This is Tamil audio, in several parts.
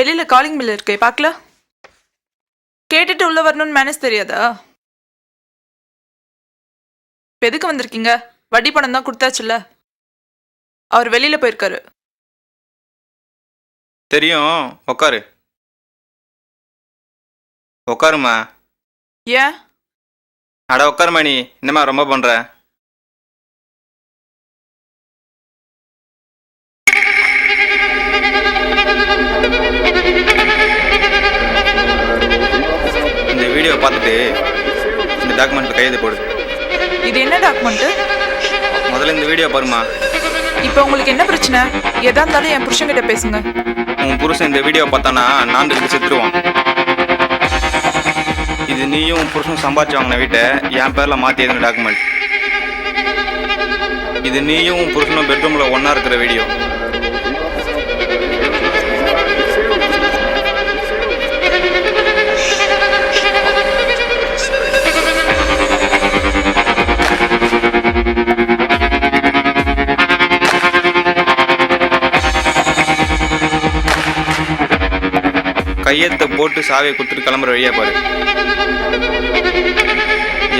வெளியில காலிங் பில் இருக்கே பார்க்கல. கேட்டுட்டு உள்ள வரணும்னு மேனேஜ் தெரியாதா? இப்ப எதுக்கு வந்திருக்கீங்க? வட்டி பணம் தான் கொடுத்தாச்சுல்ல. அவர் வெளியில போயிருக்காரு. தெரியும். உக்காரு. உக்காருமா. ஏன்? அட உக்காருமா. நீ என்னம்மா ரொம்ப பண்ற? இந்த வீடியோ பார்த்துட்டு இந்த டாக்குமெண்ட்ல கையெழுத்து போடு. இது என்ன டாக்குமெண்ட்? முதல்ல இந்த வீடியோ பாருமா. இப்போ உங்களுக்கு என்ன பிரச்சனை? எதா இருந்தாலும் என் புருஷன்கிட்ட பேசுங்க. உன் புருஷன் இந்த வீடியோ பார்த்தானா நான் செத்துருவான். இது நீயும் உன் புருஷன் சம்பாதிச்சு வாங்கின வீட்டை என் பேர்ல மாற்றி எழுதின டாக்குமெண்ட். இது நீயும் உன் புருஷனும் பெட்ரூம்ல ஒன்னா இருக்கிற வீடியோ. கையெழுத்தை போட்டு சாவியை கொடுத்துட்டு கிளம்புற வழியா பாரு.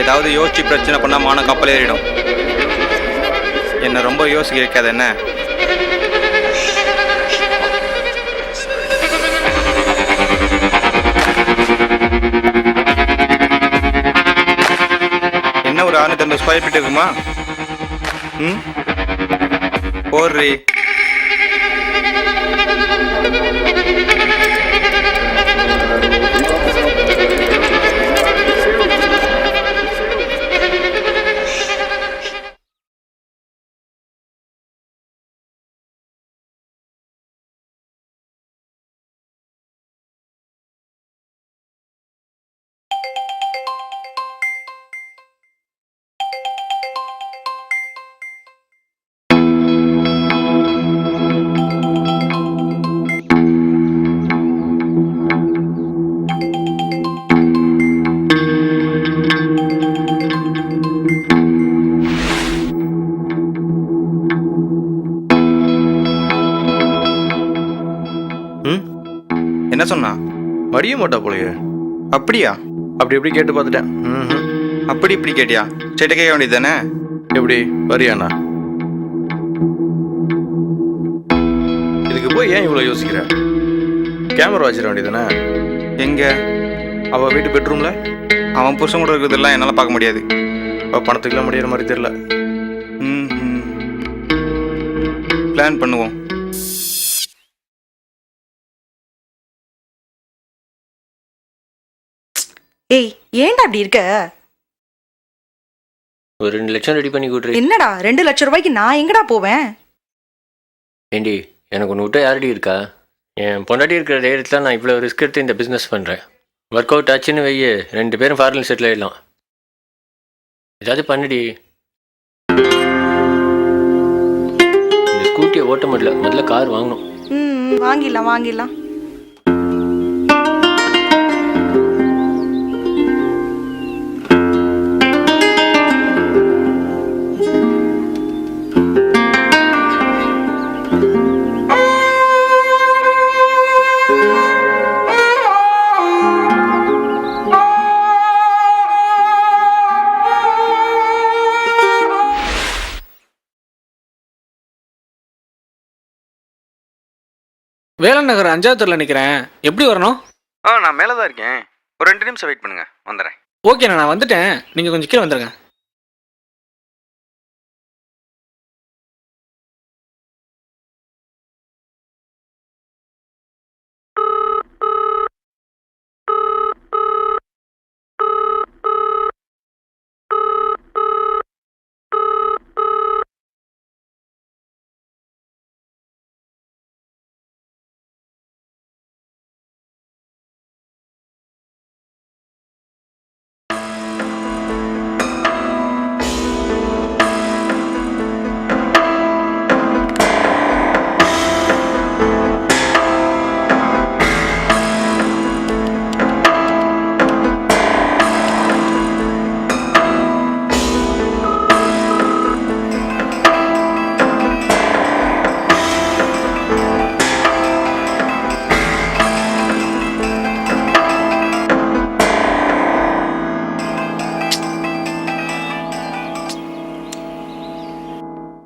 ஏதாவது யோசிச்சு பிரச்சனை பண்ணா மான கப்பல் ஏறிடும். என்ன ரொம்ப யோசிக்க வைக்காத. என்ன என்ன ஒரு 650 ஸ்கொயர் ஃபீட் இருக்குமா? போடுறி. என்ன சொன்னா? வடிய மாட்டா போலயே. அப்படியா? அப்படி எப்படி கேட்டு பார்த்துட்டேன். அப்படி இப்படி கேட்டியா? சேட்ட கேட்க வேண்டியது தானே. எப்படி வரியாண்ணா? இதுக்கு போய் ஏன் இவ்வளோ யோசிக்கிற? கேமரா வச்சிட வேண்டியதானே. எங்க? அவள் வீட்டு பெட்ரூம்ல. அவன் புருஷன் கூட இருக்கிறதெல்லாம் என்னால் பார்க்க முடியாது. அவள் பணத்துக்குலாம் முடியிற மாதிரி தெரியல. பிளான் பண்ணுவோம். ஏய், ஏன்டா அப்படி இருக்க? ஒரு 2 லட்சம் ரெடி பண்ணி கொடுத்துரு. என்னடா 2 லட்சம் ரூபாய்க்கு நான் எங்கடா போவேன்? ஏண்டி, எனக்கு ஒன்று விட்டா யாரடி இருக்கா? என் பொண்டாட்டி இருக்கிற தைரியத்தில் நான் இவ்வளோ ரிஸ்க் எடுத்து இந்த பிஸ்னஸ் பண்ணுறேன். ஒர்க் அவுட் ஆச்சுன்னு வெய்ய 2 பேரும் ஃபாரின் செட்டில் ஆகிடலாம். ஏதாவது பண்ணுடி. இந்த ஸ்கூட்டியை ஓட்ட முடியல, முதல்ல கார் வாங்கணும். வாங்கிடலாம் வாங்கிடலாம். வேலன் நகர் 5வது தெருவில் நிற்கிறேன். எப்படி வரணும்? நான் மேலே தான் இருக்கேன். ஒரு 2 நிமிஷம் வெயிட் பண்ணுங்க, வந்துடுறேன். ஓகேண்ணா, நான் வந்துட்டேன். நீங்கள் கொஞ்சம் கீழே வந்துடுங்க.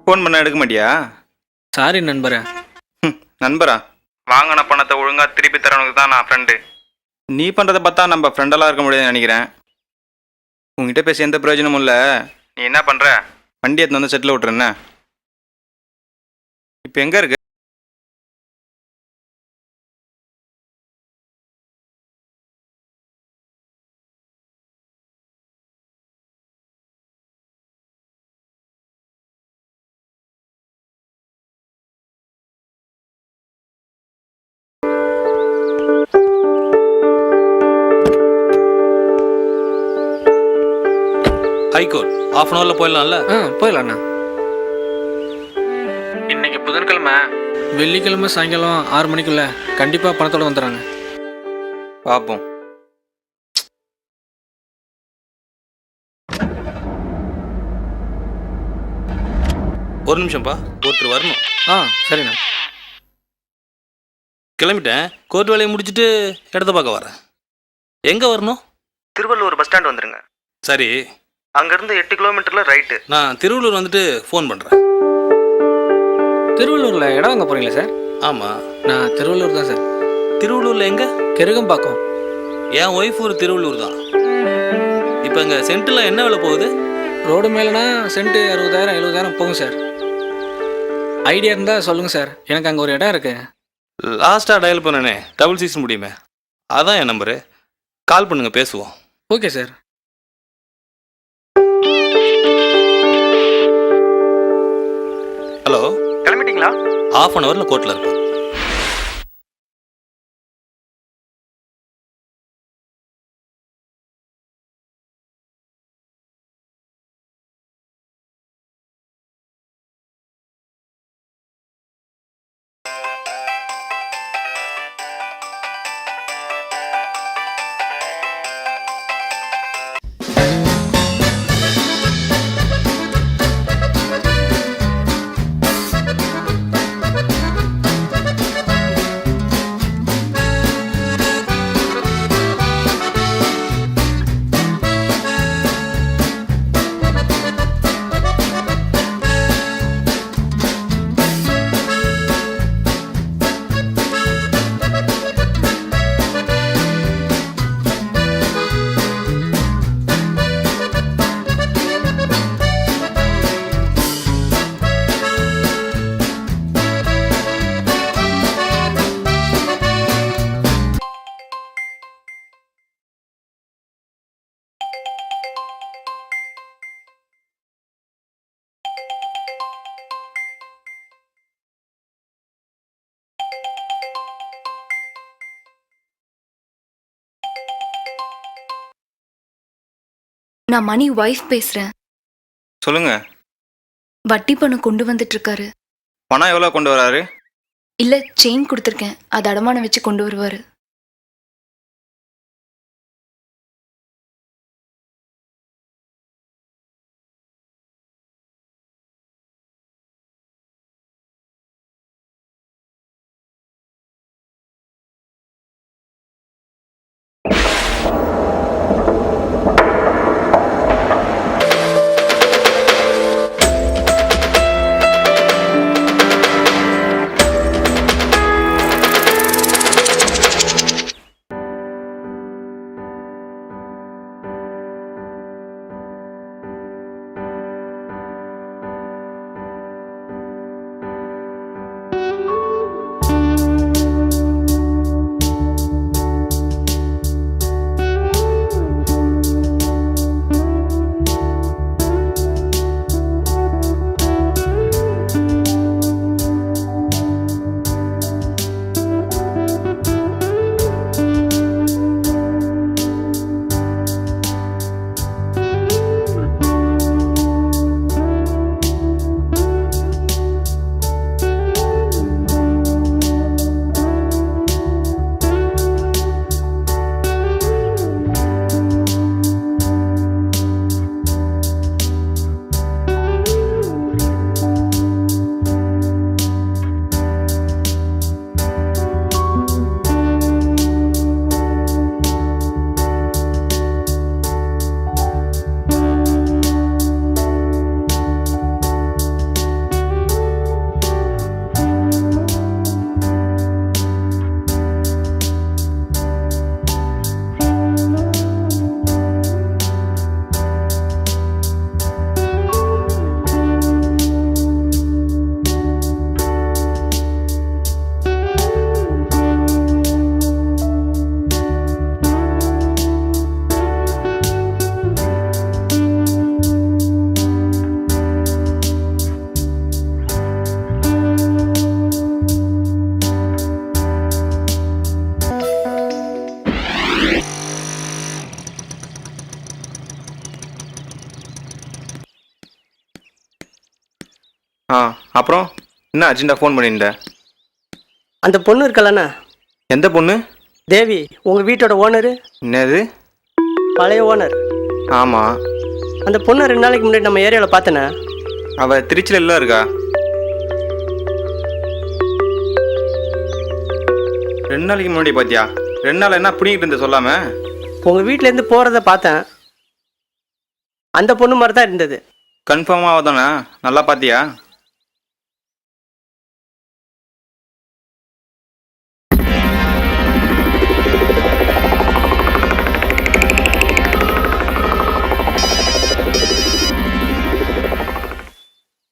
ஃபோன் பண்ண எடுக்க மாட்டியா? சாரி நண்பரே. நண்பரா? வாங்கின பணத்தை ஒழுங்காக திருப்பி தரவனுக்கு தான் நான் ஃப்ரெண்டு. நீ பண்ணுறதை பார்த்தா நம்ம ஃப்ரெண்டெல்லாம் இருக்க முடியாதுன்னு நினைக்கிறேன். உங்ககிட்ட பேசி எந்த பிரயோஜனமும் இல்லை. நீ என்ன பண்ணுற? வண்டி எடுத்து வந்து செட்டில் விட்டுருண்ணே. இப்போ எங்கே இருக்கு? ஹைகோர்ட் ஹாஃப் அன் ஹவரில் போயிடலாம்ல? போயிடலாண்ணா. இன்னைக்கு புதன்கிழமை, வெள்ளிக்கிழமை சாயங்காலம் 6 மணிக்குள்ள கண்டிப்பாக பணத்தோடு வந்துடுறாங்க. பார்ப்போம். ஒரு நிமிஷம்ப்பா, ஒருத்தர் வரணும். சரிண்ணா. கிளம்பிட்டேன். கோர்ட் வேலையை முடிச்சுட்டு இடத்த பார்க்க வரேன். எங்கே வரணும்? திருவள்ளூர் பஸ் ஸ்டாண்ட் வந்துருங்க. சரி, அங்கேருந்து 8 கிலோமீட்டரில் ரைட்டு. நான் திருவள்ளூர் வந்துட்டு ஃபோன் பண்ணுறேன். திருவள்ளூரில் இடம் வாங்க போகிறீங்களா சார்? ஆமாம். நான் திருவள்ளூர் தான் சார். திருவள்ளூரில் எங்கே? கெருகம்பாக்கம். என் ஒய்ஃப் ஒரு திருவள்ளூர் தான். இப்போ இங்கே சென்ட்டில் என்ன விலை போகுது? ரோடு மேலேனா சென்ட்டு 60,000 70,000 போகும் சார். ஐடியா இருந்தால் சொல்லுங்கள் சார். எனக்கு அங்கே ஒரு இடம் இருக்கு. லாஸ்ட்டாக டயல் பண்ணனே 66 முடியுமே, அதான் என் நம்பரு. கால் பண்ணுங்க, பேசுவோம். Okay sir. ஹலோ, கிளம்பிட்டீங்களா? ஹாஃப் அன் ஹவரில் கோர்ட்டில் இருப்பேன். நான் மணி வைஃப் பேசுறேன். சொல்லுங்க. வட்டி பணம் கொண்டு வந்துட்டு இருக்காரு. பணம் எவ்வளோ கொண்டு வராரு? இல்ல, செயின் கொடுத்துருக்கேன், அது அடமானம் வச்சு கொண்டு வருவாரு. ஆ அப்புறம் என்ன அர்ஜென்ட்டாக ஃபோன் பண்ணியிருந்த? அந்த பொண்ணு இருக்கலண்ணா, எந்த பொண்ணு? தேவி, உங்கள் வீட்டோட ஓனரு, என்னது? பழைய ஓனர். ஆமாம். அந்த பொண்ணை 2 நாளைக்கு முன்னாடி நம்ம ஏரியாவில் பார்த்தேண்ணே. அவள் திருச்சியில் எல்லாம் இருக்கா? 2 நாளைக்கு முன்னாடி பார்த்தியா? 2 நாள் என்ன பிடிங்கிட்டு இருந்த சொல்லாம? உங்கள் வீட்டிலேருந்து போகிறத பார்த்தேன். அந்த பொண்ணு மாதிரி தான் இருந்தது. கன்ஃபார்மாக தானே? நல்லா பார்த்தியா?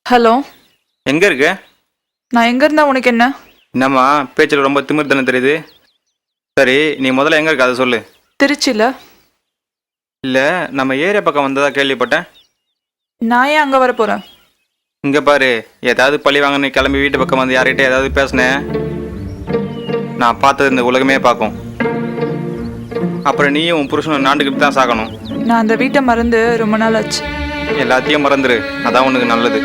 ஹலோ, எங்கே இருக்க? நான் எங்க இருந்தா உனக்கு என்ன? என்னம்மா பேச்சில் ரொம்ப திமிர் தானே தெரியுது. சரி, நீ முதல்ல எங்கே இருக்க அதை சொல்லு. திருச்சியில. இல்லை, நம்ம ஏரியா பக்கம் வந்ததா கேள்விப்பட்டேன். நான் ஏன் அங்க வர போறேன்? இங்கே பாரு, ஏதாவது பழி வாங்க நீ கிளம்பி வீட்டு பக்கம் வந்து யார்கிட்ட ஏதாவது பேசினேன், நான் பார்த்தது இந்த உலகமே பார்க்கும். அப்புறம் நீயும் உன் புருஷனும் நாண்டுக்கிட்டு தான் சாகணும். நான் அந்த வீட்டை மறந்து ரொம்ப நாள் ஆச்சு. எல்லாத்தையும் மறந்துரு, அதான் உனக்கு நல்லது.